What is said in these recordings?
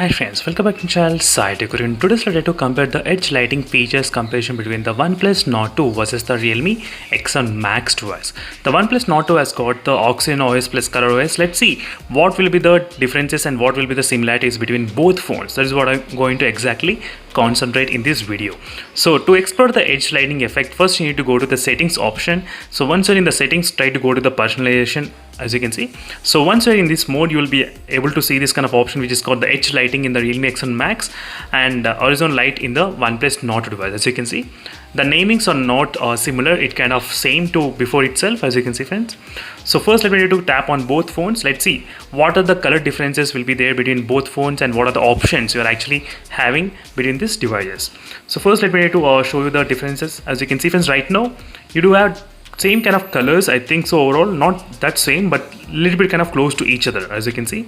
Hi friends, welcome back to channel SciTech. In today's video to compare the edge lighting features comparison between the Oneplus Nord 2 versus the Realme X7 Max device. The Oneplus Nord 2 has got the Oxygen OS plus Color OS. Let's see what will be the differences and what will be the similarities between both phones. That is what I'm going to exactly concentrate in this video. So to explore the edge lighting effect, first you need to go to the settings option. So once you're in the settings, try to go to the personalization. As you can see, so once you're in this mode, you will be able to see this kind of option which is called the edge lighting in the Realme X7 Max and horizon light in the Oneplus Nord device. As you can see, the namings are not similar, it kind of same to before itself, as you can see friends. So first let me do tap on both phones. Let's see what are the color differences will be there between both phones and what are the options you are actually having between these devices. So first let me show you the differences. As you can see friends, right now you do have same kind of colors, I think so. Overall not that same, but a little bit kind of close to each other. As you can see,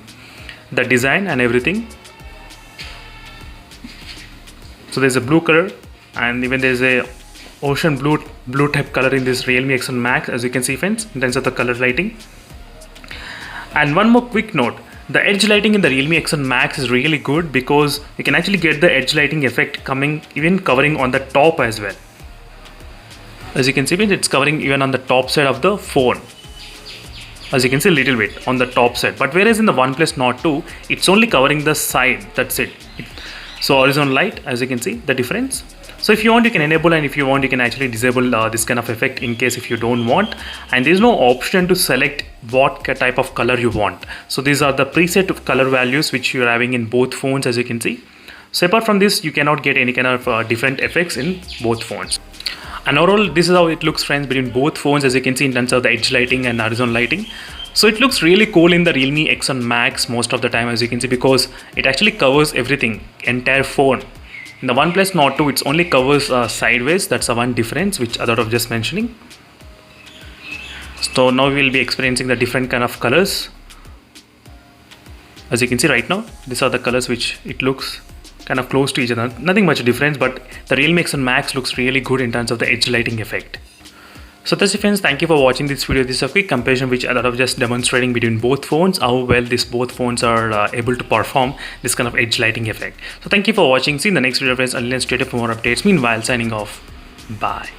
the design and everything. So there's a blue color and even there's a ocean blue type color in this Realme X7 Max, as you can see friends, in terms of the color lighting. And one more quick note, the edge lighting in the Realme X7 Max is really good because you can actually get the edge lighting effect even covering on the top as well. As you can see, it's covering even on the top side of the phone. As you can see, a little bit on the top side. But whereas in the Oneplus Nord 2, it's only covering the side. That's it. So horizon light, as you can see, the difference. So if you want, you can enable, and if you want, you can actually disable this kind of effect in case if you don't want. And there's no option to select what type of color you want. So these are the preset of color values which you're having in both phones, as you can see. So apart from this, you cannot get any kind of different effects in both phones. And overall, this is how it looks friends between both phones, as you can see, in terms of the edge lighting and horizon lighting. So it looks really cool in the Realme X7 Max most of the time, as you can see, because it actually covers everything, entire phone. In the OnePlus Nord 2, it only covers sideways. That's the one difference which I thought of just mentioning. So now we will be experiencing the different kind of colors. As you can see right now, these are the colors which it looks kind of close to each other. Nothing much difference, but the Realme X7 Max looks really good in terms of the edge lighting effect. So that's it friends, thank you for watching this video. This is a quick comparison which I thought of just demonstrating between both phones, how well both phones are able to perform this kind of edge lighting effect. So thank you for watching. See you in the next video friends. Until then, stay tuned for more updates. Meanwhile, signing off. Bye.